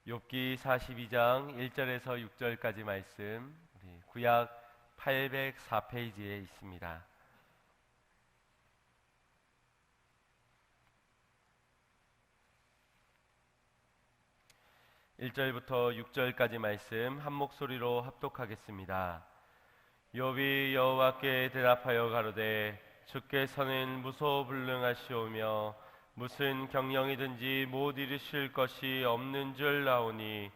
욥기 42장 1절에서 6절까지 말씀, 우리 구약 804페이지에 있습니다. 1절부터 6절까지 말씀 한 목소리로 합독하겠습니다. 욥이 여호와께 대답하여 가로되 주께서는 무소불능하시오며 무슨 경영이든지 못 이루실 것이 없는 줄 아오니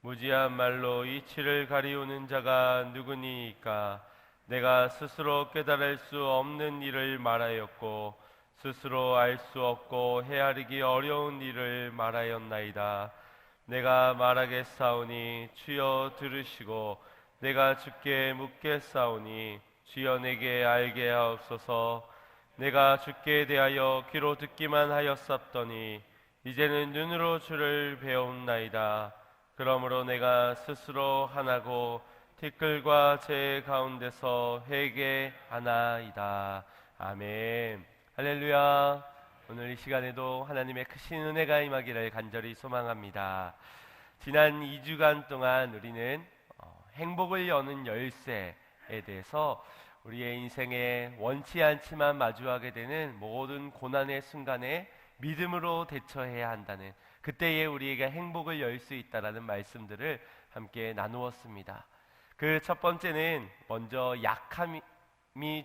무지한 말로 이치를 가리우는 자가 누구니이까. 내가 스스로 깨달을 수 없는 일을 말하였고 스스로 알 수 없고 헤아리기 어려운 일을 말하였나이다. 내가 말하겠사오니 주여 들으시고 내가 주께 묻겠사오니 주여 내게 알게 하옵소서. 내가 주께 대하여 귀로 듣기만 하였었더니 이제는 눈으로 주를 배웠나이다. 그러므로 내가 스스로 하나고 티끌과 제 가운데서 회개하나이다. 아멘. 할렐루야. 오늘 이 시간에도 하나님의 크신 은혜가 임하기를 간절히 소망합니다. 지난 2주간 동안 우리는 행복을 여는 열쇠에 대해서 우리의 인생에 원치 않지만 마주하게 되는 모든 고난의 순간에 믿음으로 대처해야 한다는, 그때에 우리에게 행복을 열 수 있다라는 말씀들을 함께 나누었습니다. 그 첫 번째는 먼저 약함이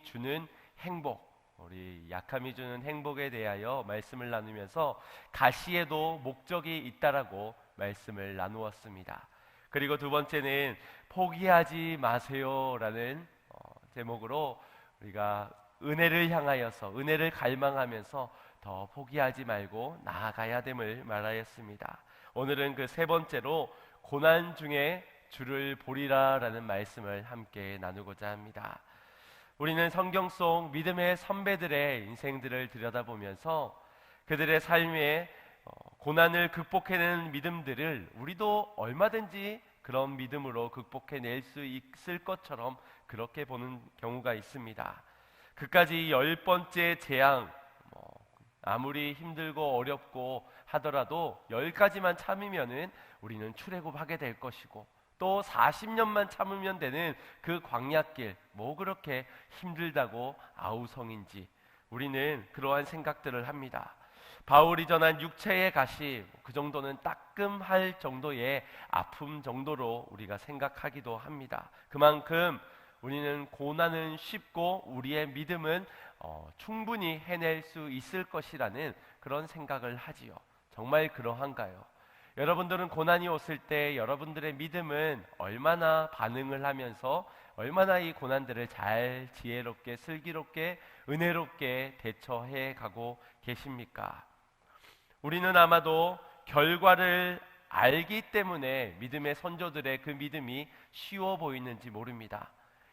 주는 행복, 우리 약함이 주는 행복에 대하여 말씀을 나누면서 가시에도 목적이 있다라고 말씀을 나누었습니다. 그리고 두 번째는 포기하지 마세요라는 제목으로 우리가 은혜를 향하여서, 은혜를 갈망하면서 더 포기하지 말고 나아가야 됨을 말하였습니다. 오늘은 그 세 번째로 고난 중에 주를 보리라 라는 말씀을 함께 나누고자 합니다. 우리는 성경 속 믿음의 선배들의 인생들을 들여다보면서 그들의 삶에 고난을 극복해내는 믿음들을 우리도 얼마든지 그런 믿음으로 극복해낼 수 있을 것처럼 그렇게 보는 경우가 있습니다. 그까지 10번째 재앙, 아무리 힘들고 어렵고 하더라도 10가지만 참으면은 우리는 출애굽하게 될 것이고, 또 40년만 참으면 되는 그 광야길, 뭐 그렇게 힘들다고 아우성인지 우리는 그러한 생각들을 합니다. 바울이 전한 육체의 가시, 그 정도는 따끔할 정도의 아픔 정도로 우리가 생각하기도 합니다. 그만큼 우리는 고난은 쉽고 우리의 믿음은 충분히 해낼 수 있을 것이라는 그런 생각을 하지요. 정말 그러한가요? 여러분들은 고난이 왔을 때 여러분들의 믿음은 얼마나 반응을 하면서 얼마나 이 고난들을 잘 지혜롭게, 슬기롭게, 은혜롭게 대처해 가고 계십니까? 우리는 아마도 결과를 알기 때문에 믿음의 선조들의 그 믿음이 쉬워 보이는지 모릅니다.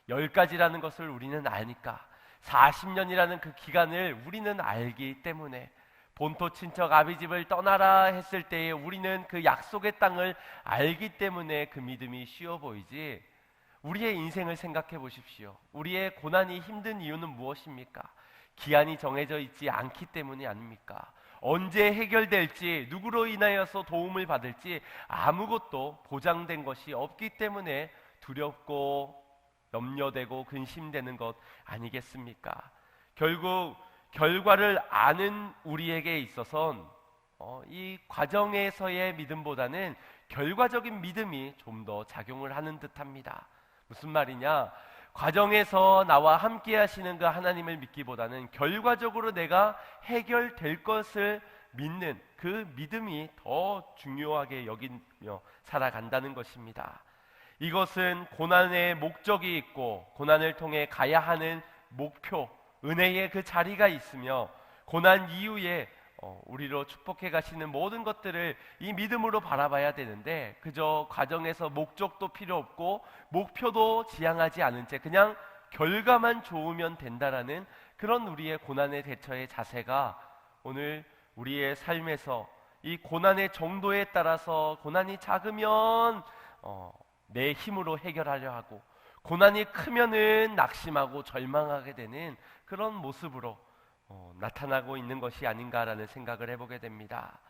10가지라는 것을 우리는 아니까, 40년이라는 그 기간을 우리는 알기 때문에, 본토 친척 아비집을 떠나라 했을 때에 우리는 그 약속의 땅을 알기 때문에 그 믿음이 쉬워 보이지, 우리의 인생을 생각해 보십시오. 우리의 고난이 힘든 이유는 무엇입니까? 기한이 정해져 있지 않기 때문이 아닙니까? 언제 해결될지, 누구로 인하여서 도움을 받을지 아무것도 보장된 것이 없기 때문에 두렵고 염려되고 근심되는 것 아니겠습니까? 결국 결과를 아는 우리에게 있어선 이 과정에서의 믿음보다는 결과적인 믿음이 좀 더 작용을 하는 듯합니다. 무슨 말이냐? 과정에서 나와 함께 하시는 그 하나님을 믿기보다는 결과적으로 내가 해결될 것을 믿는 그 믿음이 더 중요하게 여기며 살아간다는 것입니다. 이것은 고난의 목적이 있고 고난을 통해 가야 하는 목표, 은혜의 그 자리가 있으며, 고난 이후에 우리로 축복해 가시는 모든 것들을 이 믿음으로 바라봐야 되는데, 그저 과정에서 목적도 필요 없고 목표도 지향하지 않은 채 그냥 결과만 좋으면 된다라는 그런 우리의 고난의 대처의 자세가 오늘 우리의 삶에서 이 고난의 정도에 따라서, 고난이 작으면 내 힘으로 해결하려 하고, 고난이 크면은 낙심하고 절망하게 되는 그런 모습으로 나타나고 있는 것이 아닌가라는 생각을 해보게 됩니다.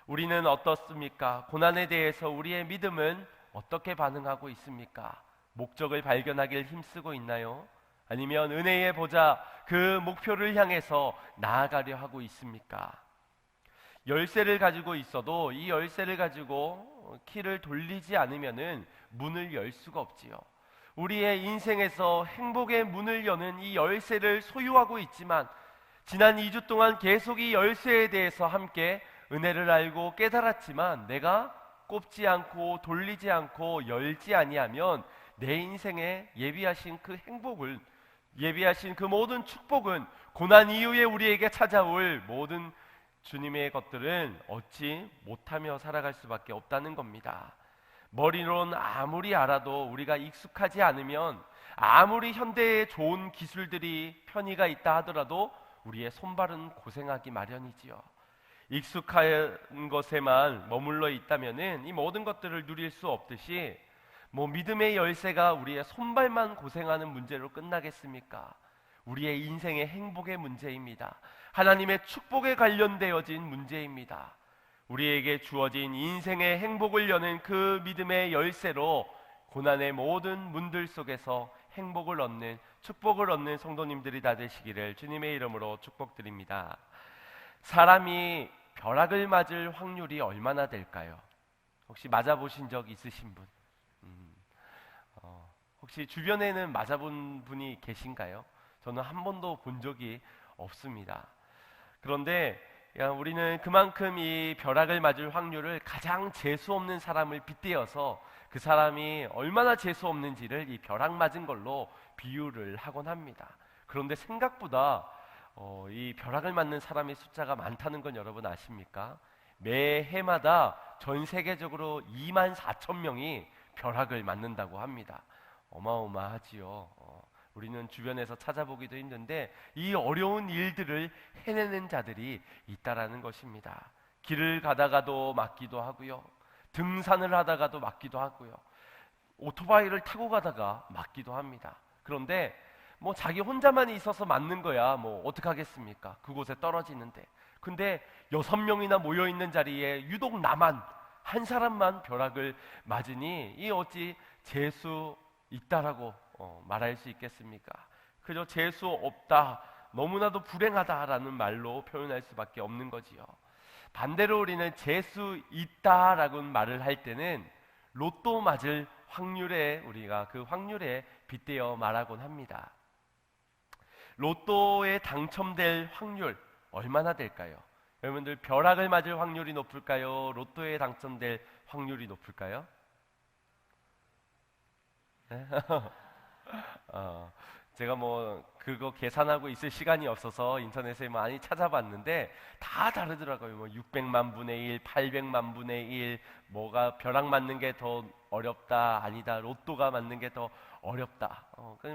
우리는 어떻습니까? 고난에 대해서 우리의 믿음은 어떻게 반응하고 있습니까? 목적을 발견하길 힘쓰고 있나요? 아니면 은혜의 보좌 그 목표를 향해서 나아가려 하고 있습니까? 열쇠를 가지고 있어도 이 열쇠를 가지고 키를 돌리지 않으면은 문을 열 수가 없지요. 우리의 인생에서 행복의 문을 여는 이 열쇠를 소유하고 있지만 지난 2주 동안 계속 이 열쇠에 대해서 함께 은혜를 알고 깨달았지만 내가 꼽지 않고 돌리지 않고 열지 아니하면 내 인생에 예비하신 그 행복을, 예비하신 그 모든 축복은, 고난 이후에 우리에게 찾아올 모든 주님의 것들은 얻지 못하며 살아갈 수밖에 없다는 겁니다. 머리로는 아무리 알아도 우리가 익숙하지 않으면, 아무리 현대의 좋은 기술들이 편의가 있다 하더라도 우리의 손발은 고생하기 마련이지요. 익숙한 것에만 머물러 있다면은 이 모든 것들을 누릴 수 없듯이, 믿음의 열쇠가 우리의 손발만 고생하는 문제로 끝나겠습니까? 우리의 인생의 행복의 문제입니다. 하나님의 축복에 관련되어진 문제입니다. 우리에게 주어진 인생의 행복을 여는 그 믿음의 열쇠로 고난의 모든 문들 속에서 행복을 얻는, 축복을 얻는 성도님들이 다 되시기를 주님의 이름으로 축복드립니다. 사람이 벼락을 맞을 확률이 얼마나 될까요? 혹시 맞아보신 적 있으신 분? 혹시 주변에는 맞아본 분이 계신가요? 저는 한 번도 본 적이 없습니다. 그런데 우리는 그만큼 이 벼락을 맞을 확률을 가장 재수 없는 사람을 빗대어서 그 사람이 얼마나 재수 없는지를 이 벼락 맞은 걸로 비유를 하곤 합니다. 그런데 생각보다 이 벼락을 맞는 사람의 숫자가 많다는 건 여러분 아십니까? 매해마다 전 세계적으로 2만 4천 명이 벼락을 맞는다고 합니다. 어마어마하지요. 우리는 주변에서 찾아보기도 힘든데 이 어려운 일들을 해내는 자들이 있다라는 것입니다. 길을 가다가도 맞기도 하고요, 등산을 하다가도 맞기도 하고요, 오토바이를 타고 가다가 맞기도 합니다. 그런데 자기 혼자만 있어서 맞는 거야 어떡하겠습니까? 그곳에 떨어지는데. 근데 6명이나 모여있는 자리에 유독 나만, 한 사람만 벼락을 맞으니 이 어찌 재수 있다라고 말할 수 있겠습니까? 그저 재수 없다, 너무나도 불행하다라는 말로 표현할 수밖에 없는 거지요. 반대로 우리는 재수 있다라고 말을 할 때는 로또 맞을 확률에, 우리가 그 확률에 빗대어 말하곤 합니다. 로또에 당첨될 확률 얼마나 될까요? 여러분들 벼락을 맞을 확률이 높을까요? 로또에 당첨될 확률이 높을까요? 네? 제가 그거 계산하고 있을 시간이 없어서 인터넷에 많이 찾아봤는데 다 다르더라고요. 600만 분의 1, 800만 분의 1, 뭐가 벼락 맞는 게 더 어렵다, 아니다, 로또가 맞는 게 더 어렵다.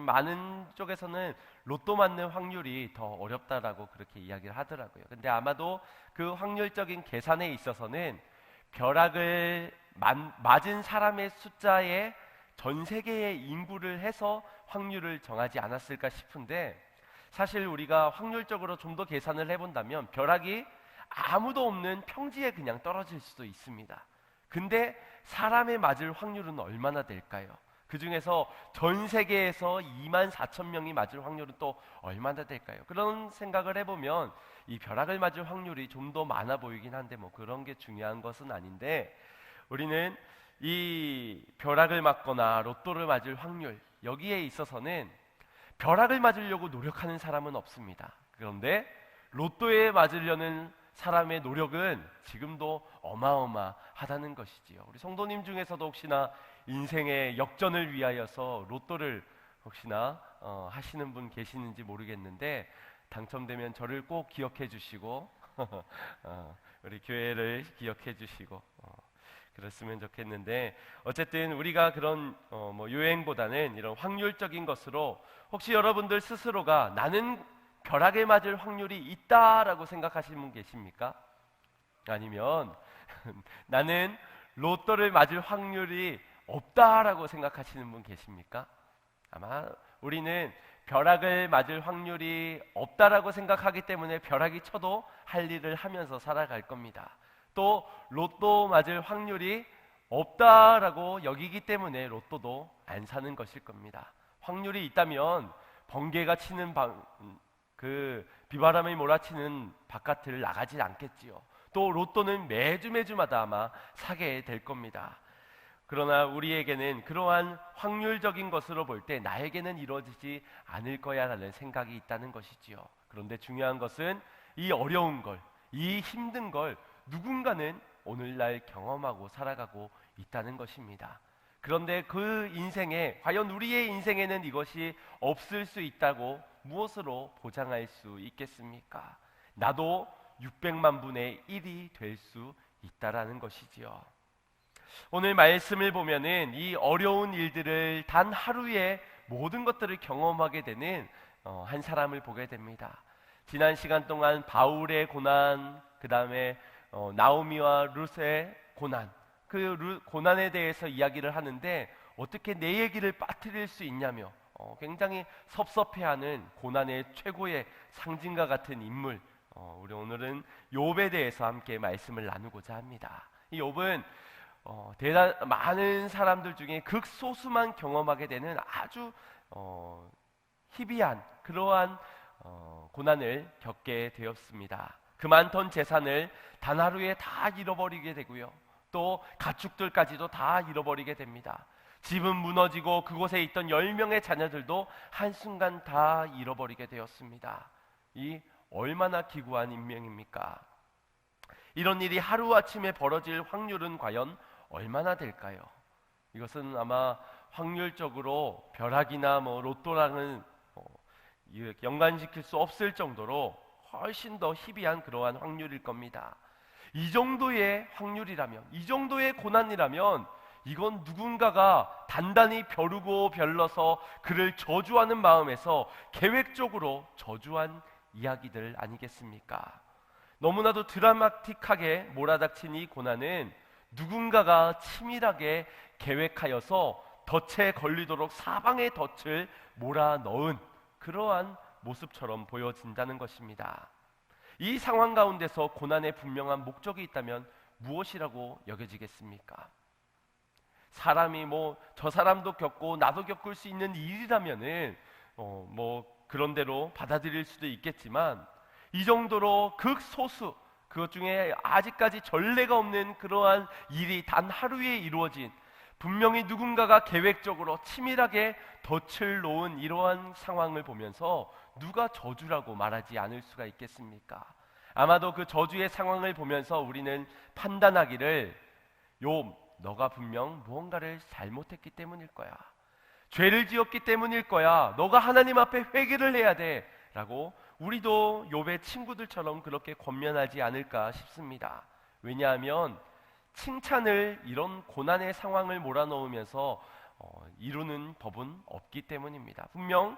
많은 쪽에서는 로또 맞는 확률이 더 어렵다라고 그렇게 이야기를 하더라고요. 근데 아마도 그 확률적인 계산에 있어서는 벼락을 맞은 사람의 숫자에 전 세계의 인구를 해서 확률을 정하지 않았을까 싶은데, 사실 우리가 확률적으로 좀 더 계산을 해본다면 벼락이 아무도 없는 평지에 그냥 떨어질 수도 있습니다. 근데 사람에 맞을 확률은 얼마나 될까요? 그 중에서 전 세계에서 2만 4천 명이 맞을 확률은 또 얼마나 될까요? 그런 생각을 해보면 이 벼락을 맞을 확률이 좀 더 많아 보이긴 한데 그런 게 중요한 것은 아닌데, 우리는 이 벼락을 맞거나 로또를 맞을 확률, 여기에 있어서는 벼락을 맞으려고 노력하는 사람은 없습니다. 그런데 로또에 맞으려는 사람의 노력은 지금도 어마어마하다는 것이지요. 우리 성도님 중에서도 혹시나 인생의 역전을 위하여서 로또를 혹시나 하시는 분 계시는지 모르겠는데, 당첨되면 저를 꼭 기억해 주시고 우리 교회를 기억해 주시고 그랬으면 좋겠는데, 어쨌든 우리가 그런 유행보다는 이런 확률적인 것으로, 혹시 여러분들 스스로가 나는 벼락에 맞을 확률이 있다라고 생각하시는 분 계십니까? 아니면 나는 로또를 맞을 확률이 없다라고 생각하시는 분 계십니까? 아마 우리는 벼락을 맞을 확률이 없다라고 생각하기 때문에 벼락이 쳐도 할 일을 하면서 살아갈 겁니다. 또 로또 맞을 확률이 없다라고 여기기 때문에 로또도 안 사는 것일 겁니다. 확률이 있다면 번개가 치는 그 비바람이 몰아치는 바깥을 나가지 않겠지요. 또 로또는 매주마다 아마 사게 될 겁니다. 그러나 우리에게는 그러한 확률적인 것으로 볼 때 나에게는 이루어지지 않을 거야 라는 생각이 있다는 것이지요. 그런데 중요한 것은 이 어려운 걸, 이 힘든 걸 누군가는 오늘날 경험하고 살아가고 있다는 것입니다. 그런데 그 인생에, 과연 우리의 인생에는 이것이 없을 수 있다고 무엇으로 보장할 수 있겠습니까? 나도 600만 분의 1이 될 수 있다라는 것이지요. 오늘 말씀을 보면은 이 어려운 일들을 단 하루에 모든 것들을 경험하게 되는 한 사람을 보게 됩니다. 지난 시간 동안 바울의 고난, 그 다음에 나오미와 룻의 고난, 그 고난에 대해서 이야기를 하는데 어떻게 내 얘기를 빠뜨릴 수 있냐며 굉장히 섭섭해하는 고난의 최고의 상징과 같은 인물, 우리 오늘은 욥에 대해서 함께 말씀을 나누고자 합니다. 이 욥은 많은 사람들 중에 극소수만 경험하게 되는 아주 희비한 그러한 고난을 겪게 되었습니다. 그 많던 재산을 단 하루에 다 잃어버리게 되고요. 또 가축들까지도 다 잃어버리게 됩니다. 집은 무너지고 그곳에 있던 10명의 자녀들도 한순간 다 잃어버리게 되었습니다. 이 얼마나 기구한 인명입니까? 이런 일이 하루아침에 벌어질 확률은 과연 얼마나 될까요? 이것은 아마 확률적으로 벼락이나 로또랑은 연관시킬 수 없을 정도로 훨씬 더 희비한 그러한 확률일 겁니다. 이 정도의 확률이라면, 이 정도의 고난이라면 이건 누군가가 단단히 벼르고 별러서 그를 저주하는 마음에서 계획적으로 저주한 이야기들 아니겠습니까? 너무나도 드라마틱하게 몰아닥친 이 고난은 누군가가 치밀하게 계획하여서 덫에 걸리도록 사방에 덫을 몰아넣은 그러한 모습처럼 보여진다는 것입니다. 이 상황 가운데서 고난의 분명한 목적이 있다면 무엇이라고 여겨지겠습니까? 사람이 저 사람도 겪고 나도 겪을 수 있는 일이라면은 그런 대로 받아들일 수도 있겠지만 이 정도로 극소수, 그것 중에 아직까지 전례가 없는 그러한 일이 단 하루에 이루어진, 분명히 누군가가 계획적으로 치밀하게 덫을 놓은 이러한 상황을 보면서 누가 저주라고 말하지 않을 수가 있겠습니까? 아마도 그 저주의 상황을 보면서 우리는 판단하기를, 욥, 너가 분명 무언가를 잘못했기 때문일 거야, 죄를 지었기 때문일 거야, 너가 하나님 앞에 회개를 해야 돼 라고 우리도 욥의 친구들처럼 그렇게 권면하지 않을까 싶습니다. 왜냐하면 칭찬을 이런 고난의 상황을 몰아넣으면서 이루는 법은 없기 때문입니다. 분명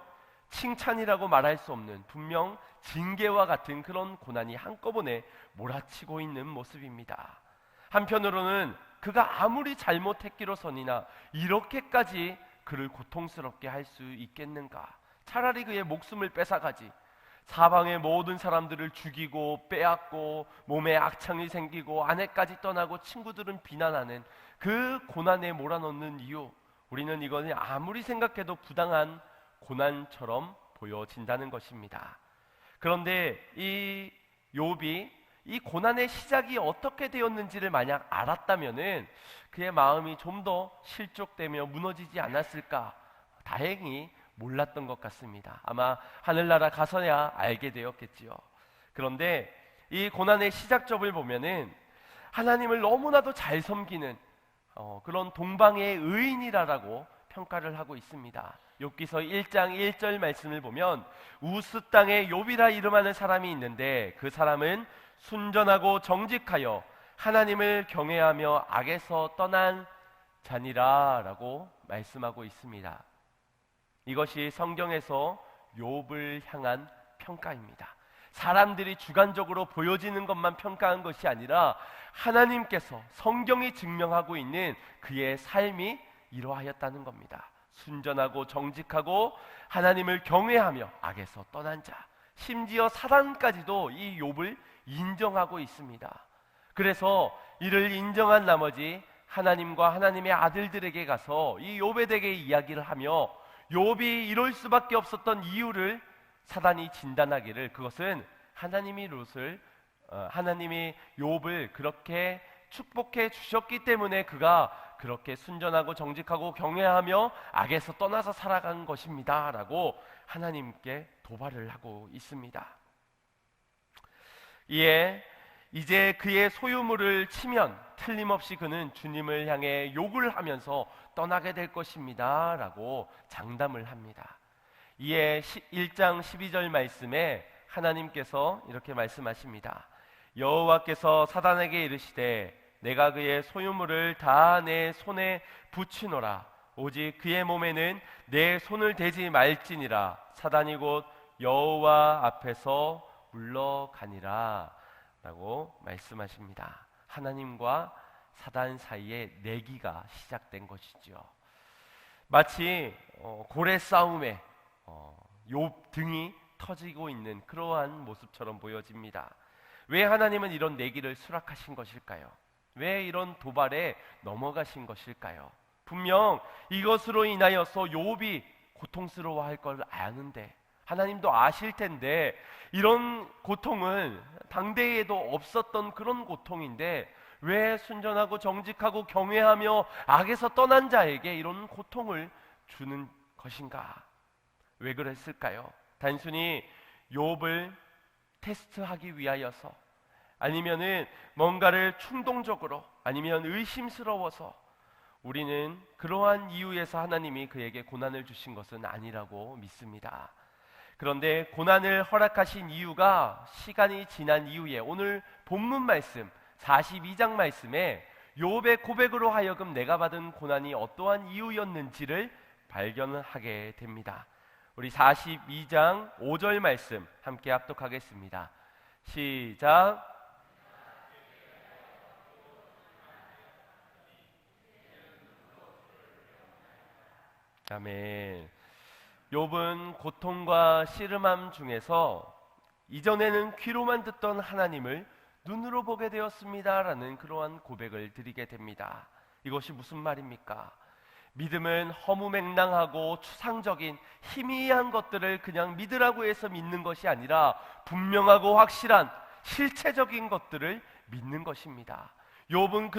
칭찬이라고 말할 수 없는, 분명 징계와 같은 그런 고난이 한꺼번에 몰아치고 있는 모습입니다. 한편으로는 그가 아무리 잘못했기로서니나 이렇게까지 그를 고통스럽게 할 수 있겠는가? 차라리 그의 목숨을 뺏어가지, 사방의 모든 사람들을 죽이고 빼앗고 몸에 악창이 생기고 아내까지 떠나고 친구들은 비난하는 그 고난에 몰아넣는 이유, 우리는 이것이 아무리 생각해도 부당한 고난처럼 보여진다는 것입니다. 그런데 이 욥이 이 고난의 시작이 어떻게 되었는지를 만약 알았다면은 그의 마음이 좀 더 실족되며 무너지지 않았을까? 다행히 몰랐던 것 같습니다. 아마 하늘나라 가서야 알게 되었겠지요. 그런데 이 고난의 시작점을 보면은 하나님을 너무나도 잘 섬기는 그런 동방의 의인이라고 평가를 하고 있습니다. 욥기서 1장 1절 말씀을 보면 우스 땅에 욥이라 이름하는 사람이 있는데 그 사람은 순전하고 정직하여 하나님을 경외하며 악에서 떠난 자니라 라고 말씀하고 있습니다. 이것이 성경에서 욥을 향한 평가입니다. 사람들이 주관적으로 보여지는 것만 평가한 것이 아니라 하나님께서, 성경이 증명하고 있는 그의 삶이 이러하였다는 겁니다. 순전하고 정직하고 하나님을 경외하며 악에서 떠난 자, 심지어 사단까지도 이 욥을 인정하고 있습니다. 그래서 이를 인정한 나머지 하나님과 하나님의 아들들에게 가서 이 욥에게 이야기를 하며 욥이 이럴 수밖에 없었던 이유를 사단이 진단하기를, 그것은 하나님이 하나님이 욥을 그렇게 축복해 주셨기 때문에 그가 그렇게 순전하고 정직하고 경외하며 악에서 떠나서 살아간 것입니다 라고 하나님께 도발을 하고 있습니다. 이에 이제 그의 소유물을 치면 틀림없이 그는 주님을 향해 욕을 하면서 떠나게 될 것입니다 라고 장담을 합니다. 이에 1장 12절 말씀에 하나님께서 이렇게 말씀하십니다. 여호와께서 사단에게 이르시되 내가 그의 소유물을 다 내 손에 붙이노라. 오직 그의 몸에는 내 손을 대지 말지니라. 사단이 곧 여호와 앞에서 물러가니라 라고 말씀하십니다. 하나님과 사단 사이에 내기가 시작된 것이죠. 마치 고래 싸움에 욥 등이 터지고 있는 그러한 모습처럼 보여집니다. 왜 하나님은 이런 내기를 수락하신 것일까요? 왜 이런 도발에 넘어가신 것일까요? 분명 이것으로 인하여서 욥이 고통스러워할 걸 아는데, 하나님도 아실 텐데, 이런 고통은 당대에도 없었던 그런 고통인데 왜 순전하고 정직하고 경외하며 악에서 떠난 자에게 이런 고통을 주는 것인가? 왜 그랬을까요? 단순히 욥을 테스트하기 위하여서, 아니면은 뭔가를 충동적으로, 아니면 의심스러워서, 우리는 그러한 이유에서 하나님이 그에게 고난을 주신 것은 아니라고 믿습니다. 그런데 고난을 허락하신 이유가 시간이 지난 이후에 오늘 본문 말씀 42장 말씀에 욥의 고백으로 하여금 내가 받은 고난이 어떠한 이유였는지를 발견하게 됩니다. 우리 42장 5절 말씀 함께 합독하겠습니다. 시작. 아멘. 욥은 고통과 씨름함 중에서 이전에는 귀로만 듣던 하나님을 눈으로 보게 되었습니다라는 그러한 고백을 드리게 됩니다. 이것이 무슨 말입니까? 믿음은 허무맹랑하고 추상적인 희미한 것들을 그냥 믿으라고 해서 믿는 것이 아니라 분명하고 확실한 실체적인 것들을 믿는 것입니다. 욥은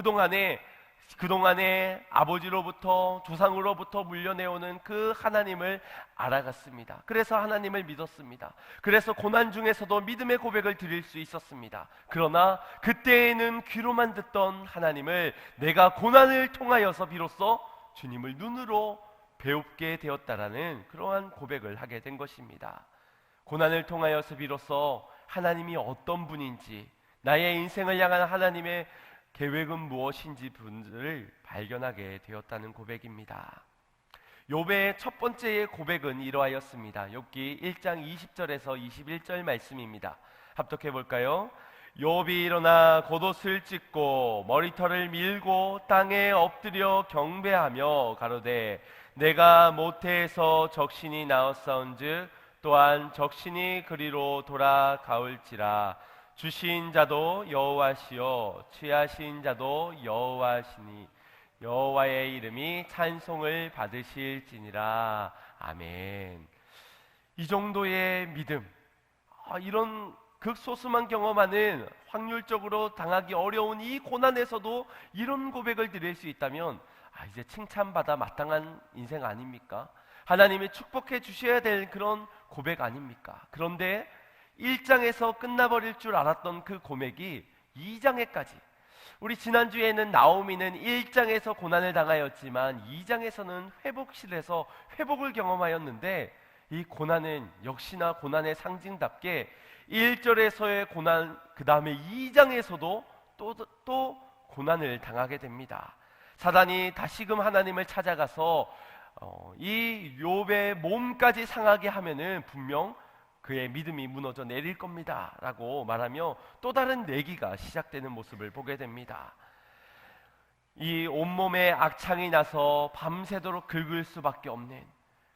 그동안에 아버지로부터 조상으로부터 물려내오는 그 하나님을 알아갔습니다. 그래서 하나님을 믿었습니다. 그래서 고난 중에서도 믿음의 고백을 드릴 수 있었습니다. 그러나 그때에는 귀로만 듣던 하나님을 내가 고난을 통하여서 비로소 주님을 눈으로 배우게 되었다라는 그러한 고백을 하게 된 것입니다. 고난을 통하여서 비로소 하나님이 어떤 분인지, 나의 인생을 향한 하나님의 계획은 무엇인지 분들을 발견하게 되었다는 고백입니다. 욥의 첫 번째의 고백은 이러하였습니다. 욥기 1장 20절에서 21절 말씀입니다. 합독해 볼까요? 욥이 일어나 겉옷을 찢고 머리털을 밀고 땅에 엎드려 경배하며 가로되 내가 모태에서 적신이 나었사온즉 또한 적신이 그리로 돌아가올지라. 주신 자도 여호와시요 취하신 자도 여호와시니 여호와의 이름이 찬송을 받으실지니라. 아멘. 이 정도의 믿음, 이런 극소수만 경험하는 확률적으로 당하기 어려운 이 고난에서도 이런 고백을 드릴 수 있다면 이제 칭찬받아 마땅한 인생 아닙니까? 하나님이 축복해 주셔야 될 그런 고백 아닙니까? 그런데 1장에서 끝나버릴 줄 알았던 그 고백이 2장에까지, 우리 지난주에는 나오미는 1장에서 고난을 당하였지만 2장에서는 회복실에서 회복을 경험하였는데, 이 고난은 역시나 고난의 상징답게 1절에서의 고난, 그 다음에 2장에서도 또 고난을 당하게 됩니다. 사단이 다시금 하나님을 찾아가서 이 욥의 몸까지 상하게 하면은 분명 그의 믿음이 무너져 내릴 겁니다 라고 말하며 또 다른 내기가 시작되는 모습을 보게 됩니다. 이 온몸에 악창이 나서 밤새도록 긁을 수밖에 없는,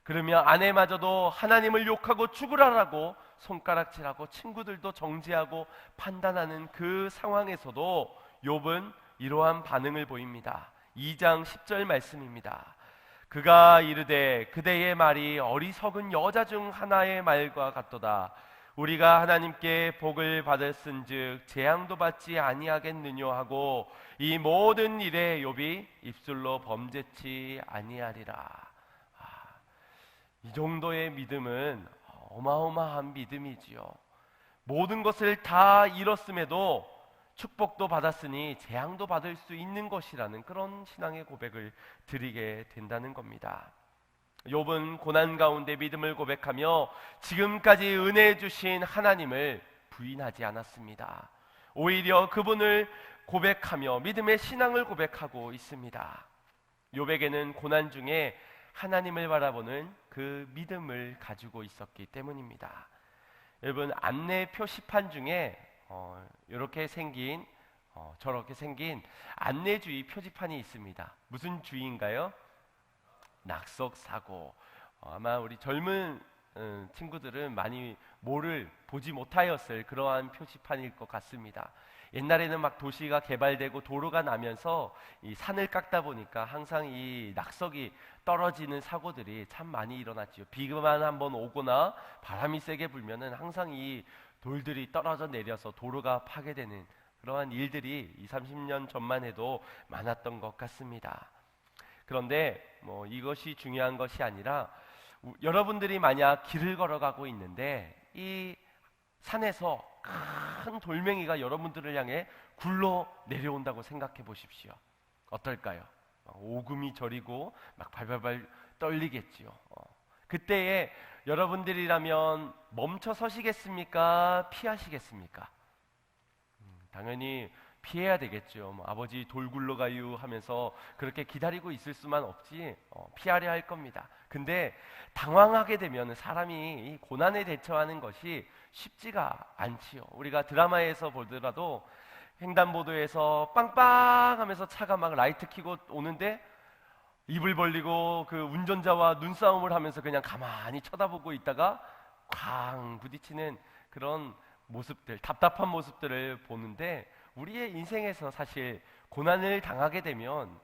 그러며 아내마저도 하나님을 욕하고 죽으라라고 손가락질하고 친구들도 정죄하고 판단하는 그 상황에서도 욥은 이러한 반응을 보입니다. 2장 10절 말씀입니다. 그가 이르되 그대의 말이 어리석은 여자 중 하나의 말과 같도다. 우리가 하나님께 복을 받았은즉 재앙도 받지 아니하겠느뇨 하고 이 모든 일에 욥이 입술로 범죄치 아니하리라. 이 정도의 믿음은 어마어마한 믿음이지요. 모든 것을 다 잃었음에도 축복도 받았으니 재앙도 받을 수 있는 것이라는 그런 신앙의 고백을 드리게 된다는 겁니다. 욥은 고난 가운데 믿음을 고백하며 지금까지 은혜 주신 하나님을 부인하지 않았습니다. 오히려 그분을 고백하며 믿음의 신앙을 고백하고 있습니다. 욥에게는 고난 중에 하나님을 바라보는 그 믿음을 가지고 있었기 때문입니다. 여러분, 안내 표시판 중에 이렇게 생긴 저렇게 생긴 안내주의 표지판이 있습니다. 무슨 주의인가요? 낙석사고. 아마 우리 젊은 친구들은 많이 뭐를 보지 못하였을 그러한 표지판일 것 같습니다. 옛날에는 막 도시가 개발되고 도로가 나면서 이 산을 깎다 보니까 항상 이 낙석이 떨어지는 사고들이 참 많이 일어났지요. 비만 한번 오거나 바람이 세게 불면은 항상 이 돌들이 떨어져 내려서 도로가 파괴되는 그러한 일들이 20, 30년 전만 해도 많았던 것 같습니다. 그런데 이것이 중요한 것이 아니라 여러분들이 만약 길을 걸어가고 있는데 이 산에서 큰 돌멩이가 여러분들을 향해 굴러 내려온다고 생각해 보십시오. 어떨까요? 오금이 저리고 막 발발발 떨리겠지요. 그때에 여러분들이라면 멈춰 서시겠습니까? 피하시겠습니까? 당연히 피해야 되겠죠. 아버지 돌 굴러가유 하면서 그렇게 기다리고 있을 수만 없지 피하려 할 겁니다. 근데 당황하게 되면 사람이 이 고난에 대처하는 것이 쉽지가 않지요. 우리가 드라마에서 보더라도 횡단보도에서 빵빵 하면서 차가 막 라이트 켜고 오는데 입을 벌리고 그 운전자와 눈싸움을 하면서 그냥 가만히 쳐다보고 있다가 쾅 부딪히는 그런 모습들, 답답한 모습들을 보는데 우리의 인생에서 사실 고난을 당하게 되면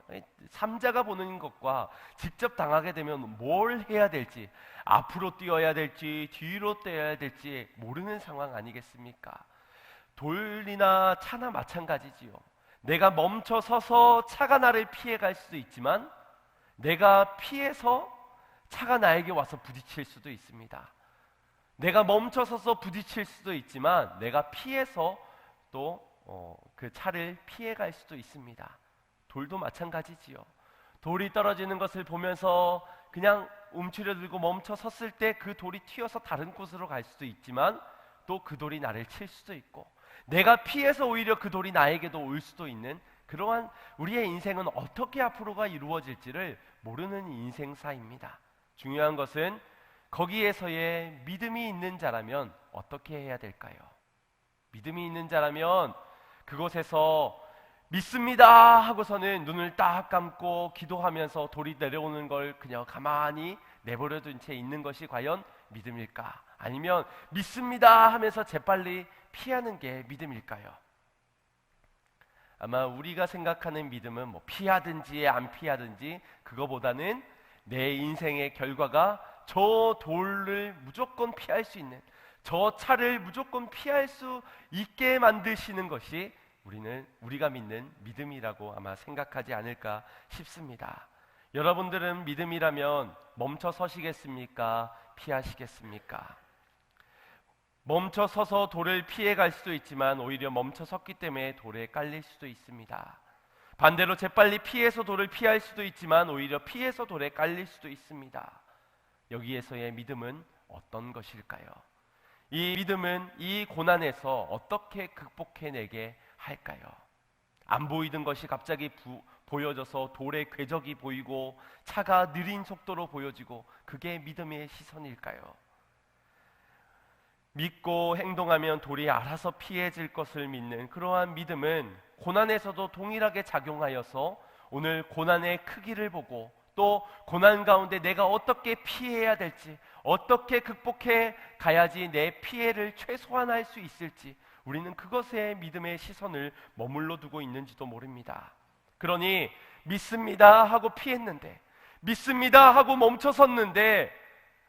삼자가 보는 것과 직접 당하게 되면 뭘 해야 될지, 앞으로 뛰어야 될지 뒤로 뛰어야 될지 모르는 상황 아니겠습니까? 돌이나 차나 마찬가지지요. 내가 멈춰 서서 차가 나를 피해갈 수도 있지만 내가 피해서 차가 나에게 와서 부딪힐 수도 있습니다. 내가 멈춰 서서 부딪힐 수도 있지만 내가 피해서 또 그 차를 피해갈 수도 있습니다. 돌도 마찬가지지요. 돌이 떨어지는 것을 보면서 그냥 움츠려들고 멈춰 섰을 때 그 돌이 튀어서 다른 곳으로 갈 수도 있지만 또 그 돌이 나를 칠 수도 있고 내가 피해서 오히려 그 돌이 나에게도 올 수도 있는 그러한 우리의 인생은 어떻게 앞으로가 이루어질지를 모르는 인생사입니다. 중요한 것은 거기에서의 믿음이 있는 자라면 어떻게 해야 될까요? 믿음이 있는 자라면 그곳에서 믿습니다 하고서는 눈을 딱 감고 기도하면서 돌이 내려오는 걸 그냥 가만히 내버려둔 채 있는 것이 과연 믿음일까? 아니면 믿습니다 하면서 재빨리 피하는 게 믿음일까요? 아마 우리가 생각하는 믿음은 피하든지 안 피하든지 그거보다는 내 인생의 결과가 저 돌을 무조건 피할 수 있는, 저 차를 무조건 피할 수 있게 만드시는 것이 우리가 믿는 믿음이라고 아마 생각하지 않을까 싶습니다. 여러분들은 믿음이라면 멈춰 서시겠습니까? 피하시겠습니까? 멈춰 서서 돌을 피해갈 수도 있지만 오히려 멈춰 섰기 때문에 돌에 깔릴 수도 있습니다. 반대로 재빨리 피해서 돌을 피할 수도 있지만 오히려 피해서 돌에 깔릴 수도 있습니다. 여기에서의 믿음은 어떤 것일까요? 이 믿음은 이 고난에서 어떻게 극복해내게 할까요? 안 보이던 것이 갑자기 보여져서 돌의 궤적이 보이고 차가 느린 속도로 보여지고 그게 믿음의 시선일까요? 믿고 행동하면 돌이 알아서 피해질 것을 믿는 그러한 믿음은 고난에서도 동일하게 작용하여서 오늘 고난의 크기를 보고 또 고난 가운데 내가 어떻게 피해야 될지, 어떻게 극복해 가야지 내 피해를 최소화할 수 있을지 우리는 그것에 믿음의 시선을 머물러 두고 있는지도 모릅니다. 그러니 믿습니다 하고 피했는데, 믿습니다 하고 멈춰섰는데,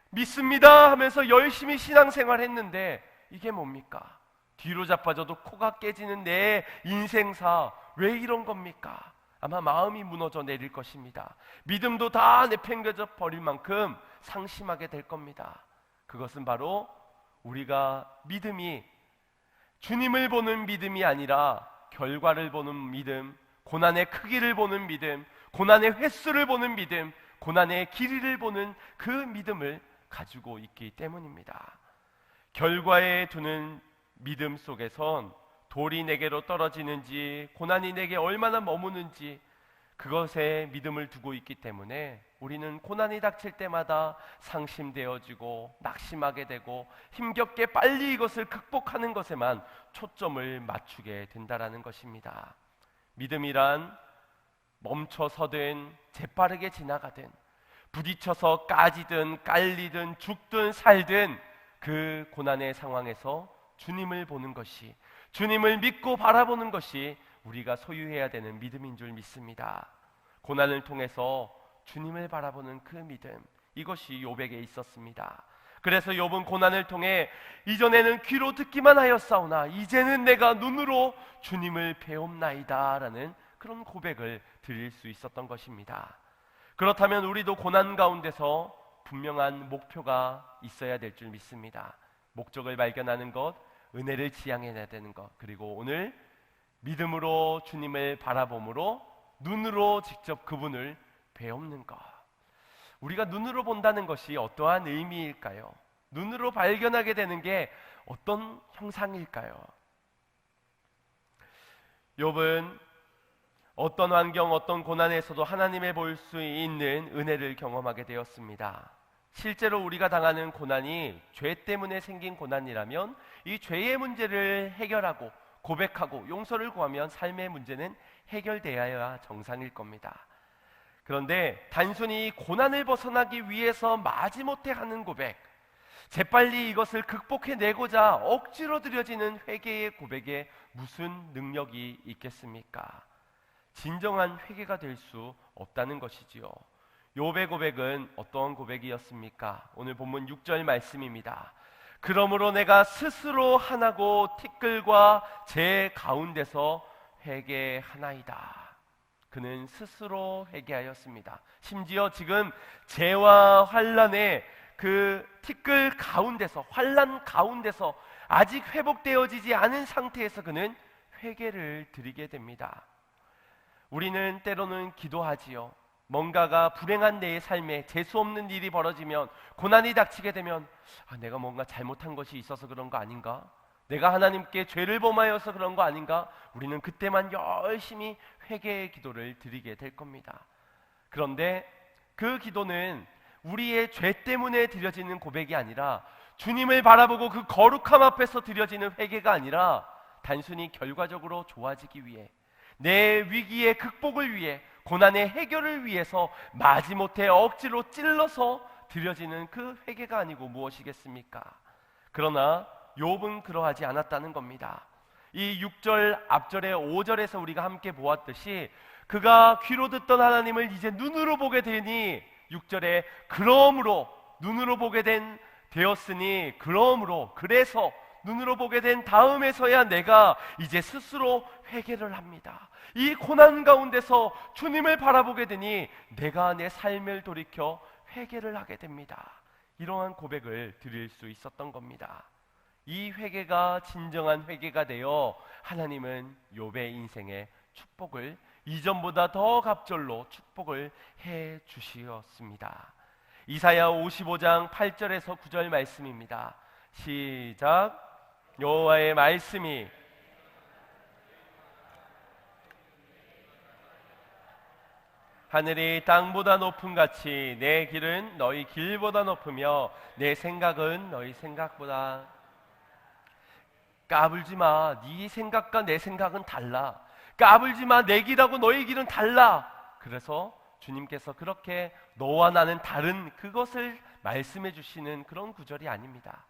믿습니다 하면서 열심히 신앙생활 했는데 이게 뭡니까? 뒤로 자빠져도 코가 깨지는 내 인생사, 왜 이런 겁니까? 아마 마음이 무너져 내릴 것입니다. 믿음도 다 내팽겨져 버릴 만큼 상심하게 될 겁니다. 그것은 바로 우리가 믿음이 주님을 보는 믿음이 아니라 결과를 보는 믿음, 고난의 크기를 보는 믿음, 고난의 횟수를 보는 믿음, 고난의 길이를 보는 그 믿음을 가지고 있기 때문입니다. 결과에 두는 믿음 속에선 돌이 내게로 떨어지는지 고난이 내게 얼마나 머무는지 그것에 믿음을 두고 있기 때문에 우리는 고난이 닥칠 때마다 상심되어지고 낙심하게 되고 힘겹게 빨리 이것을 극복하는 것에만 초점을 맞추게 된다라는 것입니다. 믿음이란 멈춰서든 재빠르게 지나가든 부딪혀서 까지든 깔리든 죽든 살든 그 고난의 상황에서 주님을 보는 것이, 주님을 믿고 바라보는 것이 우리가 소유해야 되는 믿음인 줄 믿습니다. 고난을 통해서 주님을 바라보는 그 믿음, 이것이 욥에게 있었습니다. 그래서 욥은 고난을 통해 이전에는 귀로 듣기만 하였사오나 이제는 내가 눈으로 주님을 배옵나이다 라는 그런 고백을 드릴 수 있었던 것입니다. 그렇다면 우리도 고난 가운데서 분명한 목표가 있어야 될 줄 믿습니다. 목적을 발견하는 것, 은혜를 지향해야 되는 것, 그리고 오늘 믿음으로 주님을 바라봄으로 눈으로 직접 그분을 배우는 것. 우리가 눈으로 본다는 것이 어떠한 의미일까요? 눈으로 발견하게 되는 게 어떤 형상일까요? 욥은 어떤 환경, 어떤 고난에서도 하나님을 볼 수 있는 은혜를 경험하게 되었습니다. 실제로 우리가 당하는 고난이 죄 때문에 생긴 고난이라면 이 죄의 문제를 해결하고 고백하고 용서를 구하면 삶의 문제는 해결되어야 정상일 겁니다. 그런데 단순히 고난을 벗어나기 위해서 마지못해 하는 고백, 재빨리 이것을 극복해내고자 억지로 드려지는 회개의 고백에 무슨 능력이 있겠습니까? 진정한 회개가 될 수 없다는 것이지요. 욥의 고백은 어떤 고백이었습니까? 오늘 본문 6절 말씀입니다. 그러므로 내가 스스로 하나고 티끌과 제 가운데서 회개하나이다. 그는 스스로 회개하였습니다. 심지어 지금 재와 환란의 그 티끌 가운데서, 환란 가운데서 아직 회복되어지지 않은 상태에서 그는 회개를 드리게 됩니다. 우리는 때로는 기도하지요. 뭔가가 불행한 내 삶에 재수없는 일이 벌어지면, 고난이 닥치게 되면 내가 뭔가 잘못한 것이 있어서 그런 거 아닌가? 내가 하나님께 죄를 범하여서 그런 거 아닌가? 우리는 그때만 열심히 회개의 기도를 드리게 될 겁니다. 그런데 그 기도는 우리의 죄 때문에 드려지는 고백이 아니라, 주님을 바라보고 그 거룩함 앞에서 드려지는 회개가 아니라 단순히 결과적으로 좋아지기 위해, 내 위기의 극복을 위해, 고난의 해결을 위해서 마지못해 억지로 찔러서 드려지는 그 회개가 아니고 무엇이겠습니까? 그러나 욥은 그러하지 않았다는 겁니다. 이 6절 앞절의 5절에서 우리가 함께 보았듯이 그가 귀로 듣던 하나님을 이제 눈으로 보게 되니, 6절에 그러므로 눈으로 보게 되었으니, 그러므로 그래서 눈으로 보게 된 다음에서야 내가 이제 스스로 회개를 합니다. 이 고난 가운데서 주님을 바라보게 되니 내가 내 삶을 돌이켜 회개를 하게 됩니다. 이러한 고백을 드릴 수 있었던 겁니다. 이 회개가 진정한 회개가 되어 하나님은 욥의 인생에 축복을, 이전보다 더 갑절로 축복을 해 주시었습니다. 이사야 55장 8절에서 9절 말씀입니다. 시작. 여호와의 말씀이 하늘이 땅보다 높음 같이 내 길은 너희 길보다 높으며 내 생각은 너희 생각보다. 까불지 마. 네 생각과 내 생각은 달라. 까불지 마. 내 길하고 너희 길은 달라. 그래서 주님께서 그렇게 너와 나는 다른 그것을 말씀해 주시는 그런 구절이 아닙니다.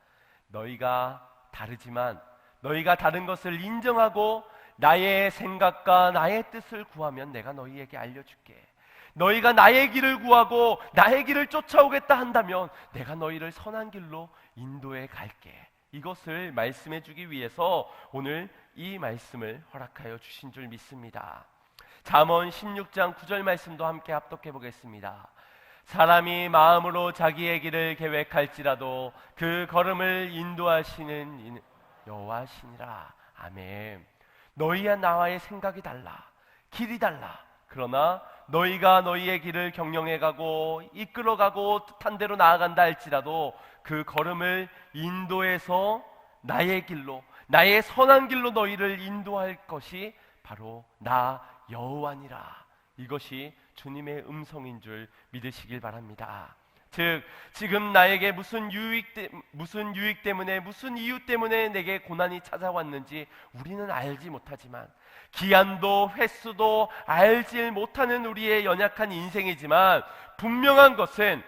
너희가 다르지만 너희가 다른 것을 인정하고 나의 생각과 나의 뜻을 구하면 내가 너희에게 알려줄게. 너희가 나의 길을 구하고 나의 길을 쫓아오겠다 한다면 내가 너희를 선한 길로 인도해 갈게. 이것을 말씀해 주기 위해서 오늘 이 말씀을 허락하여 주신 줄 믿습니다. 잠언 16장 9절 말씀도 함께 합독해 보겠습니다. 사람이 마음으로 자기의 길을 계획할지라도 그 걸음을 인도하시는 여호와시니라. 아멘. 너희와 나와의 생각이 달라, 길이 달라. 그러나 너희가 너희의 길을 경영해가고 이끌어가고 뜻한 대로 나아간다 할지라도 그 걸음을 인도해서 나의 길로, 나의 선한 길로 너희를 인도할 것이 바로 나 여호와니라. 이것이 주님의 음성인 줄 믿으시길 바랍니다. 즉 지금 나에게 무슨 유익 때문에, 무슨 이유 때문에 내게 고난이 찾아왔는지 우리는 알지 못하지만, 기한도 횟수도 알지 못하는 우리의 연약한 인생이지만 분명한 것은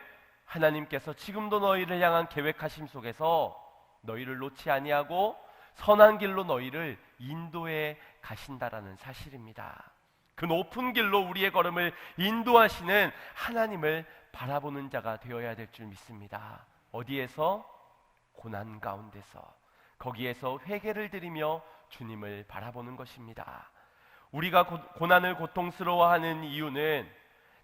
하나님께서 지금도 너희를 향한 계획하심 속에서 너희를 놓지 아니하고 선한 길로 너희를 인도해 가신다라는 사실입니다. 그 높은 길로 우리의 걸음을 인도하시는 하나님을 바라보는 자가 되어야 될 줄 믿습니다. 어디에서? 고난 가운데서, 거기에서 회개를 드리며 주님을 바라보는 것입니다. 우리가 고난을 고통스러워하는 이유는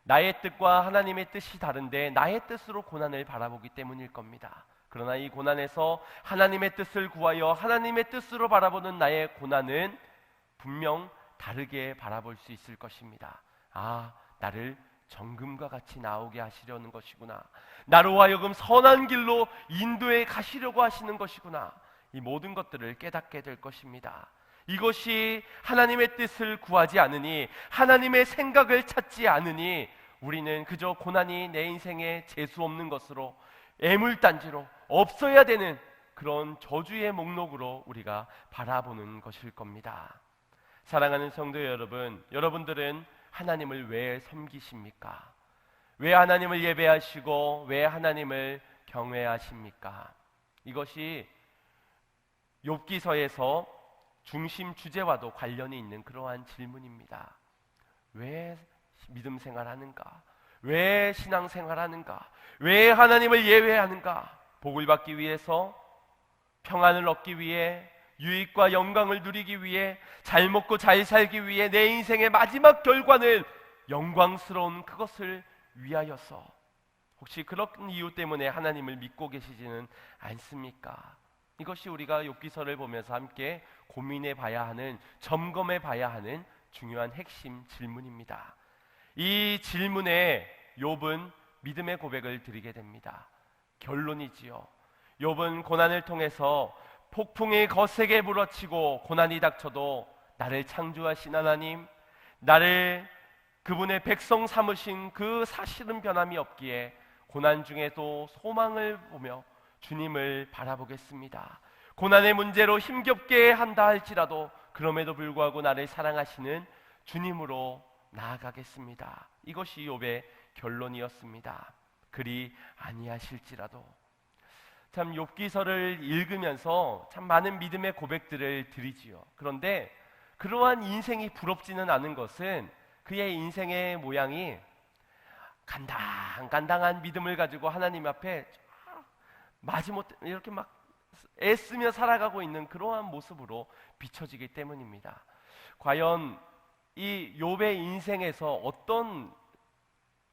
나의 뜻과 하나님의 뜻이 다른데 나의 뜻으로 고난을 바라보기 때문일 겁니다. 그러나 이 고난에서 하나님의 뜻을 구하여 하나님의 뜻으로 바라보는 나의 고난은 분명 다르게 바라볼 수 있을 것입니다. 아, 나를 정금과 같이 나오게 하시려는 것이구나. 나로 하여금 선한 길로 인도해 가시려고 하시는 것이구나. 이 모든 것들을 깨닫게 될 것입니다. 이것이 하나님의 뜻을 구하지 않으니, 하나님의 생각을 찾지 않으니 우리는 그저 고난이 내 인생에 재수 없는 것으로, 애물단지로 없어야 되는 그런 저주의 목록으로 우리가 바라보는 것일 겁니다. 사랑하는 성도 여러분, 여러분들은 하나님을 왜 섬기십니까? 왜 하나님을 예배하시고 왜 하나님을 경외하십니까? 이것이 욥기서에서 중심 주제와도 관련이 있는 그러한 질문입니다. 왜 믿음 생활하는가? 왜 신앙 생활하는가? 왜 하나님을 예배하는가? 복을 받기 위해서, 평안을 얻기 위해, 유익과 영광을 누리기 위해, 잘 먹고 잘 살기 위해, 내 인생의 마지막 결과는 영광스러운 그것을 위하여서, 혹시 그런 이유 때문에 하나님을 믿고 계시지는 않습니까? 이것이 우리가 욥기서를 보면서 함께 고민해 봐야 하는, 점검해 봐야 하는 중요한 핵심 질문입니다. 이 질문에 욥은 믿음의 고백을 드리게 됩니다. 결론이지요. 욥은 고난을 통해서 폭풍이 거세게 불어치고 고난이 닥쳐도 나를 창조하신 하나님, 나를 그분의 백성 삼으신 그 사실은 변함이 없기에 고난 중에도 소망을 보며 주님을 바라보겠습니다. 고난의 문제로 힘겹게 한다 할지라도 그럼에도 불구하고 나를 사랑하시는 주님으로 나아가겠습니다. 이것이 욥의 결론이었습니다. 그리 아니하실지라도. 참 욥기서를 읽으면서 참 많은 믿음의 고백들을 드리지요. 그런데 그러한 인생이 부럽지는 않은 것은 그의 인생의 모양이 간당간당한 믿음을 가지고 하나님 앞에 마지못해 이렇게 막 애쓰며 살아가고 있는 그러한 모습으로 비춰지기 때문입니다. 과연 이 욥의 인생에서 어떤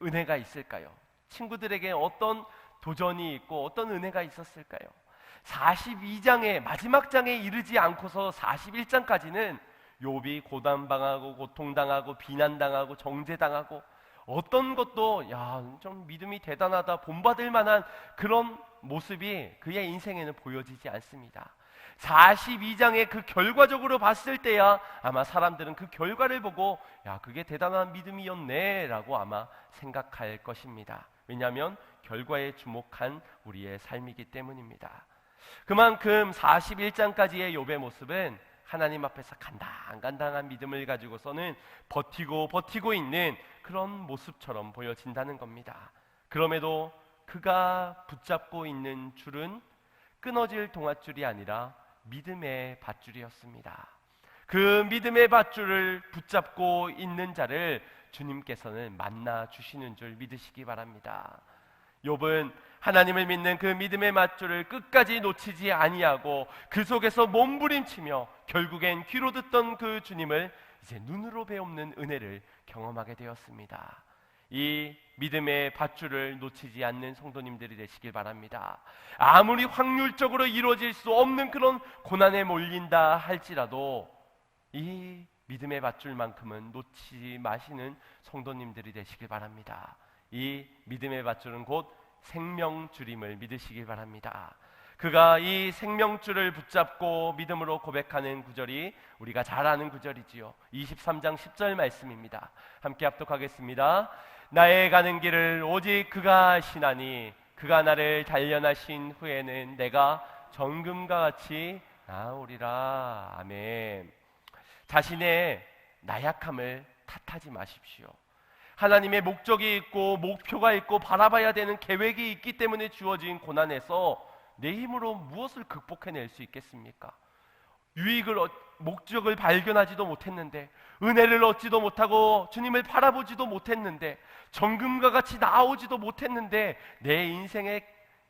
은혜가 있을까요? 친구들에게 어떤 도전이 있고 어떤 은혜가 있었을까요? 42장의 마지막 장에 이르지 않고서 41장까지는 욥이 고난당하고 고통당하고 비난당하고 정죄당하고 어떤 것도 좀 믿음이 대단하다, 본받을 만한 그런 모습이 그의 인생에는 보여지지 않습니다. 42장의 그 결과적으로 봤을 때야 아마 사람들은 그 결과를 보고 그게 대단한 믿음이었네 라고 아마 생각할 것입니다. 왜냐하면 결과에 주목한 우리의 삶이기 때문입니다. 그만큼 41장까지의 욥의 모습은 하나님 앞에서 간당간당한 믿음을 가지고서는 버티고 있는 그런 모습처럼 보여진다는 겁니다. 그럼에도 그가 붙잡고 있는 줄은 끊어질 동아줄이 아니라 믿음의 밧줄이었습니다. 그 믿음의 밧줄을 붙잡고 있는 자를 주님께서는 만나 주시는 줄 믿으시기 바랍니다. 욥은 하나님을 믿는 그 믿음의 밧줄을 끝까지 놓치지 아니하고 그 속에서 몸부림치며 결국엔 귀로 듣던 그 주님을 이제 눈으로 배우는 은혜를 경험하게 되었습니다. 이 믿음의 밧줄을 놓치지 않는 성도님들이 되시길 바랍니다. 아무리 확률적으로 이루어질 수 없는 그런 고난에 몰린다 할지라도 이 믿음의 밧줄만큼은 놓치지 마시는 성도님들이 되시길 바랍니다. 이 믿음의 밧줄은 곧 생명줄임을 믿으시길 바랍니다. 그가 이 생명줄을 붙잡고 믿음으로 고백하는 구절이 우리가 잘 아는 구절이지요. 23장 10절 말씀입니다. 함께 합독하겠습니다. 나의 가는 길을 오직 그가 아시나니 그가 나를 단련하신 후에는 내가 정금과 같이 나으리라. 아멘. 자신의 나약함을 탓하지 마십시오. 하나님의 목적이 있고 목표가 있고 바라봐야 되는 계획이 있기 때문에 주어진 고난에서 내 힘으로 무엇을 극복해낼 수 있겠습니까? 목적을 발견하지도 못했는데, 은혜를 얻지도 못하고 주님을 바라보지도 못했는데, 정금과 같이 나오지도 못했는데 내 인생의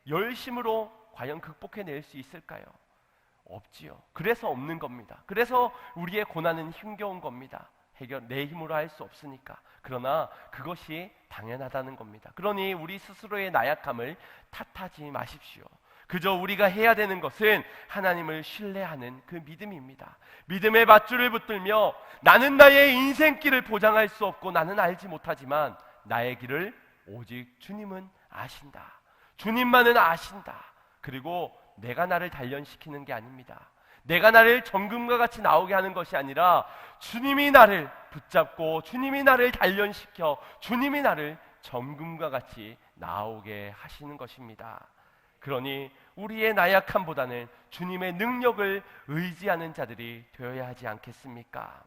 열심으로 과연 극복해낼 수 있을까요? 없지요. 그래서 없는 겁니다. 그래서 우리의 고난은 힘겨운 겁니다. 내 힘으로 할 수 없으니까. 그러나 그것이 당연하다는 겁니다. 그러니 우리 스스로의 나약함을 탓하지 마십시오. 그저 우리가 해야 되는 것은 하나님을 신뢰하는 그 믿음입니다. 믿음의 밧줄을 붙들며 나는 나의 인생길을 보장할 수 없고 나는 알지 못하지만 나의 길을 오직 주님은 아신다. 주님만은 아신다. 그리고 내가 나를 단련시키는 게 아닙니다. 내가 나를 정금과 같이 나오게 하는 것이 아니라 주님이 나를 붙잡고 주님이 나를 단련시켜 주님이 나를 정금과 같이 나오게 하시는 것입니다. 그러니 우리의 나약함보다는 주님의 능력을 의지하는 자들이 되어야 하지 않겠습니까?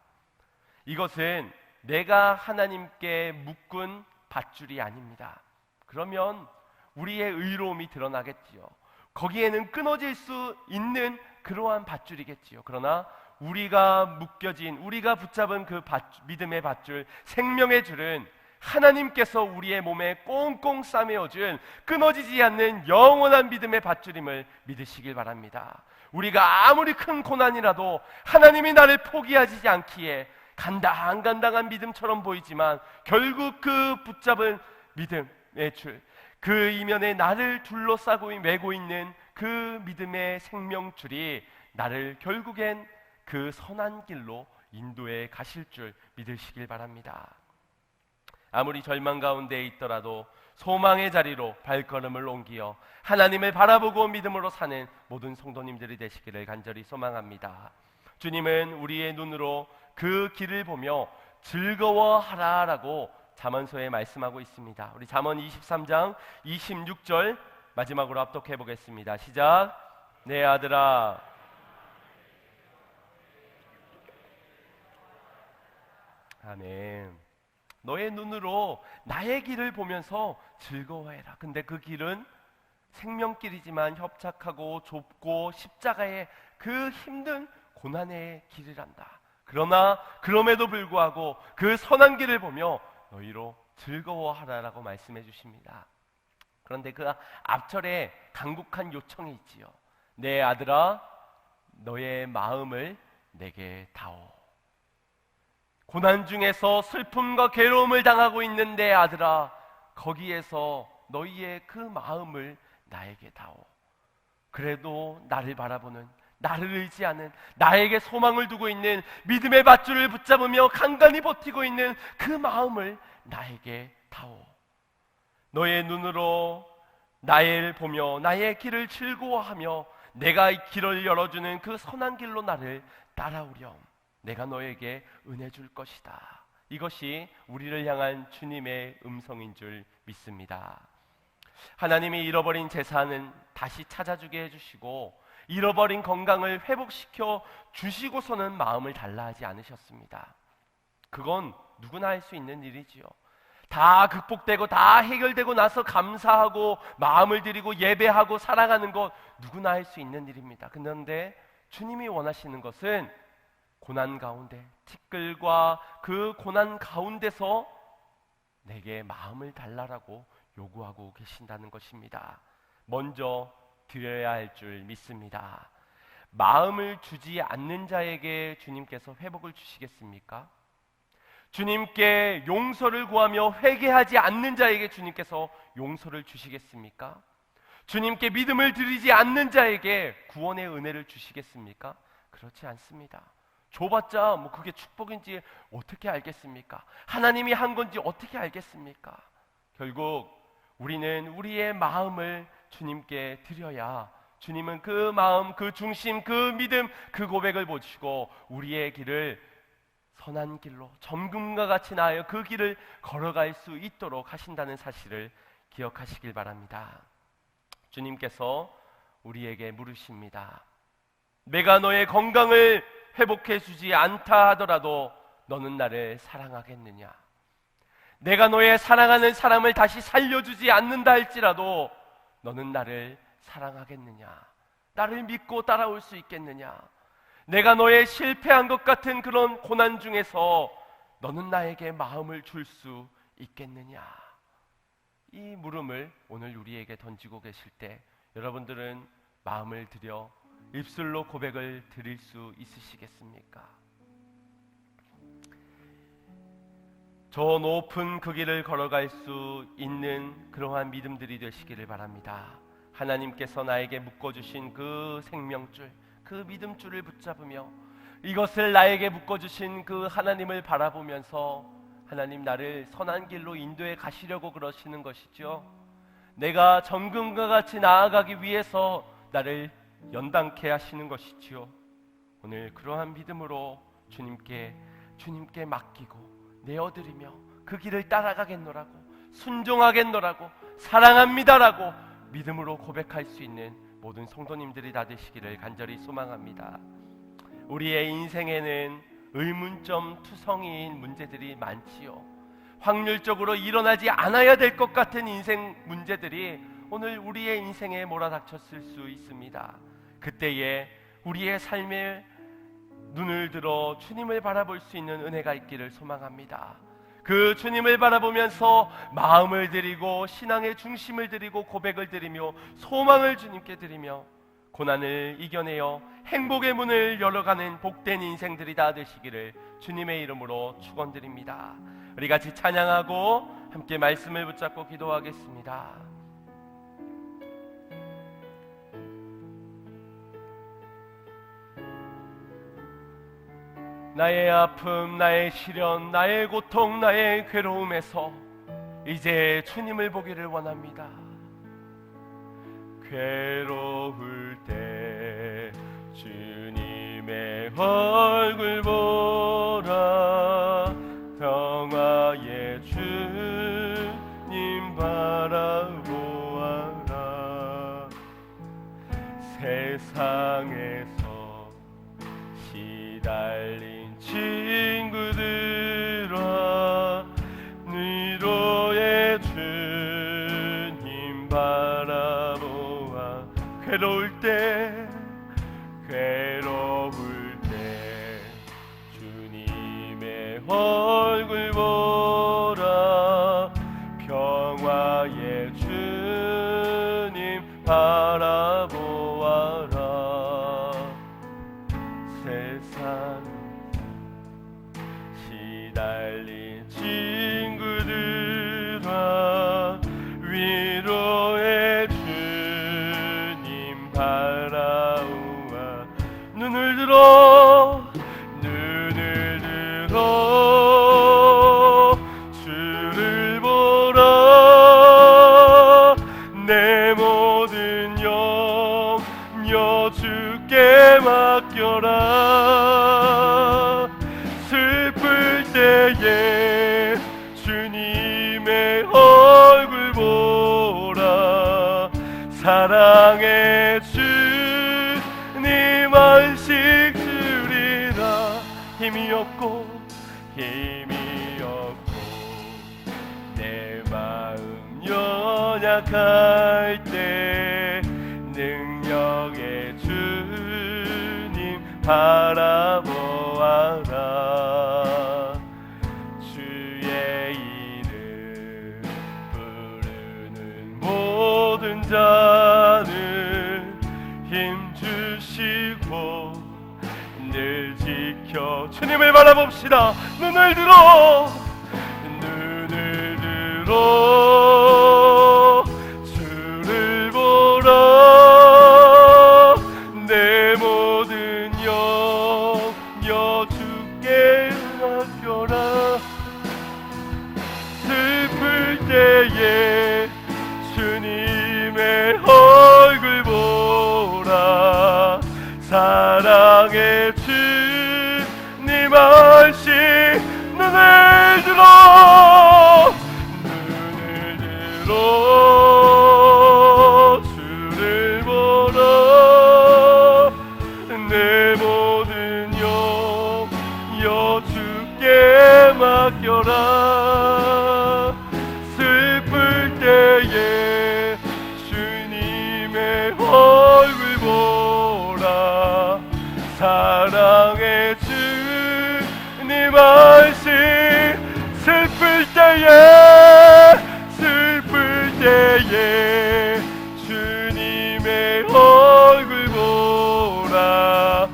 이것은 내가 하나님께 묶은 밧줄이 아닙니다. 그러면 우리의 의로움이 드러나겠지요. 거기에는 끊어질 수 있는 그러한 밧줄이겠지요. 그러나 우리가 묶여진, 우리가 붙잡은 그 믿음의 밧줄, 생명의 줄은 하나님께서 우리의 몸에 꽁꽁 싸매어준 끊어지지 않는 영원한 믿음의 밧줄임을 믿으시길 바랍니다. 우리가 아무리 큰 고난이라도 하나님이 나를 포기하지 않기에 간당간당한 믿음처럼 보이지만 결국 그 붙잡은 믿음의 줄, 그 이면에 나를 둘러싸고 메고 있는 그 믿음의 생명줄이 나를 결국엔 그 선한 길로 인도해 가실 줄 믿으시길 바랍니다. 아무리 절망 가운데 있더라도 소망의 자리로 발걸음을 옮기어 하나님을 바라보고 믿음으로 사는 모든 성도님들이 되시기를 간절히 소망합니다. 주님은 우리의 눈으로 그 길을 보며 즐거워하라라고 잠언서에 말씀하고 있습니다. 우리 잠언 23장 26절 마지막으로 합독해 보겠습니다. 시작. 내 아들아, 아멘. 너의 눈으로 나의 길을 보면서 즐거워해라. 근데 그 길은 생명길이지만 협착하고 좁고 십자가의 그 힘든 고난의 길이란다. 그러나 그럼에도 불구하고 그 선한 길을 보며 너희로 즐거워하라라고 말씀해 주십니다. 그런데 그 앞절에 간곡한 요청이 있지요. 내 아들아, 너의 마음을 내게 다오. 고난 중에서 슬픔과 괴로움을 당하고 있는 내 아들아, 거기에서 너희의 그 마음을 나에게 다오. 그래도 나를 바라보는, 나를 의지하는, 나에게 소망을 두고 있는 믿음의 밧줄을 붙잡으며 간간히 버티고 있는 그 마음을 나에게 다오. 너의 눈으로 나를 보며 나의 길을 즐거워하며 내가 이 길을 열어주는 그 선한 길로 나를 따라오렴. 내가 너에게 은혜 줄 것이다. 이것이 우리를 향한 주님의 음성인 줄 믿습니다. 하나님이 잃어버린 재산은 다시 찾아주게 해주시고 잃어버린 건강을 회복시켜 주시고서는 마음을 달라 하지 않으셨습니다. 그건 누구나 할 수 있는 일이지요. 다 극복되고 다 해결되고 나서 감사하고 마음을 드리고 예배하고 살아가는 것 누구나 할 수 있는 일입니다. 그런데 주님이 원하시는 것은 고난 가운데, 티끌과 그 고난 가운데서 내게 마음을 달라라고 요구하고 계신다는 것입니다. 먼저 드려야 할 줄 믿습니다. 마음을 주지 않는 자에게 주님께서 회복을 주시겠습니까? 주님께 용서를 구하며 회개하지 않는 자에게 주님께서 용서를 주시겠습니까? 주님께 믿음을 드리지 않는 자에게 구원의 은혜를 주시겠습니까? 그렇지 않습니다. 줘봤자 뭐 그게 축복인지 어떻게 알겠습니까? 하나님이 한 건지 어떻게 알겠습니까? 결국 우리는 우리의 마음을 주님께 드려야 주님은 그 마음, 그 중심, 그 믿음, 그 고백을 보시고 우리의 길을 선한 길로 점금과 같이 나아요 그 길을 걸어갈 수 있도록 하신다는 사실을 기억하시길 바랍니다. 주님께서 우리에게 물으십니다. 내가 너의 건강을 회복해 주지 않다 하더라도 너는 나를 사랑하겠느냐? 내가 너의 사랑하는 사람을 다시 살려주지 않는다 할지라도 너는 나를 사랑하겠느냐? 나를 믿고 따라올 수 있겠느냐? 내가 너의 실패한 것 같은 그런 고난 중에서 너는 나에게 마음을 줄 수 있겠느냐? 이 물음을 오늘 우리에게 던지고 계실 때 여러분들은 마음을 들여 입술로 고백을 드릴 수 있으시겠습니까? 저 높은 그 길을 걸어갈 수 있는 그러한 믿음들이 되시기를 바랍니다. 하나님께서 나에게 묶어주신 그 생명줄, 그 믿음줄을 붙잡으며 이것을 나에게 묶어주신 그 하나님을 바라보면서 하나님 나를 선한 길로 인도해 가시려고 그러시는 것이죠. 내가 정금과 같이 나아가기 위해서 나를 연단케 하시는 것이지요. 오늘 그러한 믿음으로 주님께 맡기고 내어드리며 그 길을 따라가겠노라고, 순종하겠노라고, 사랑합니다라고 믿음으로 고백할 수 있는 모든 성도님들이 다 되시기를 간절히 소망합니다. 우리의 인생에는 의문점 투성이인 문제들이 많지요. 확률적으로 일어나지 않아야 될 것 같은 인생 문제들이 오늘 우리의 인생에 몰아닥쳤을 수 있습니다. 그때에 우리의 삶에 눈을 들어 주님을 바라볼 수 있는 은혜가 있기를 소망합니다. 그 주님을 바라보면서 마음을 드리고 신앙의 중심을 드리고 고백을 드리며 소망을 주님께 드리며 고난을 이겨내어 행복의 문을 열어가는 복된 인생들이 다 되시기를 주님의 이름으로 축원드립니다. 우리 같이 찬양하고 함께 말씀을 붙잡고 기도하겠습니다. 나의 아픔, 나의 시련, 나의 고통, 나의 괴로움에서 이제 주님을 보기를 원합니다. 괴로울 때 주님의 얼굴 보라, 평화의 주님 바라보아라. 세상에서 시달린 친구들아, 위로의 주님 바라보아. 괴로울 때 주님의 얼굴 보라, 평화의 주님 바라보아라. 세상 시달린 친구들아, 위로의 주님 바라오아. 눈을 들어 주를 보라. 내 모든 염려 주께 맡겨라. 슬플 때에 주님의 얼굴 보라. 사랑의 주님 안식 주리라. 힘이 없고 내 마음 연약할 때 능력의 주님 바라보아라. 주의 이름 부르는 모든 자는 힘주시고 늘 지켜 주님을 바라봅시다. 눈을 들어 주를 보라. 내 모든 영여 주께 맡겨라. 슬플 때에 주님의 얼굴 보라. 사랑의 주님 말씀 눈을 들어 주를 보라. 내 모든 영여 주께 맡겨라. 슬플 때에 주님의 얼굴 보라. 사랑의 주님 말씀 슬플 때에 주님의 얼굴 보라.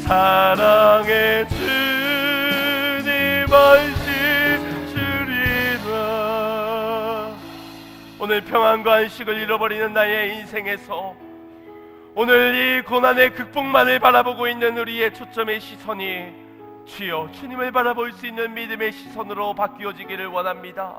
사랑의 주님 말씀 주리라. 오늘 평안과 안식을 잃어버리는 나의 인생에서 오늘 이 고난의 극복만을 바라보고 있는 우리의 초점의 시선이 주여 주님을 바라볼 수 있는 믿음의 시선으로 바뀌어지기를 원합니다.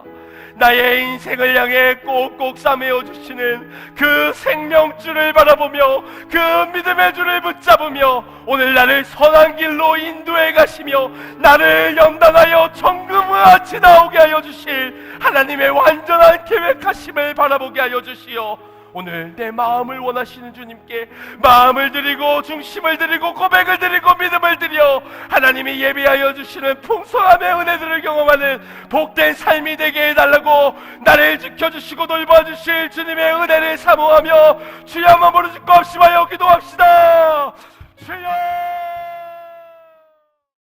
나의 인생을 향해 꼭꼭 싸매어 주시는 그 생명줄을 바라보며 그 믿음의 줄을 붙잡으며 오늘 나를 선한 길로 인도해 가시며 나를 연단하여 천국의 같이 나오게 하여 주실 하나님의 완전한 계획하심을 바라보게 하여 주시어 오늘 내 마음을 원하시는 주님께 마음을 드리고 중심을 드리고 고백을 드리고 믿음을 드려 하나님이 예비하여 주시는 풍성함의 은혜들을 경험하는 복된 삶이 되게 해달라고 나를 지켜주시고 돌봐주실 주님의 은혜를 사모하며 주여 한번 부르짖고 합심하여 기도합시다. 주여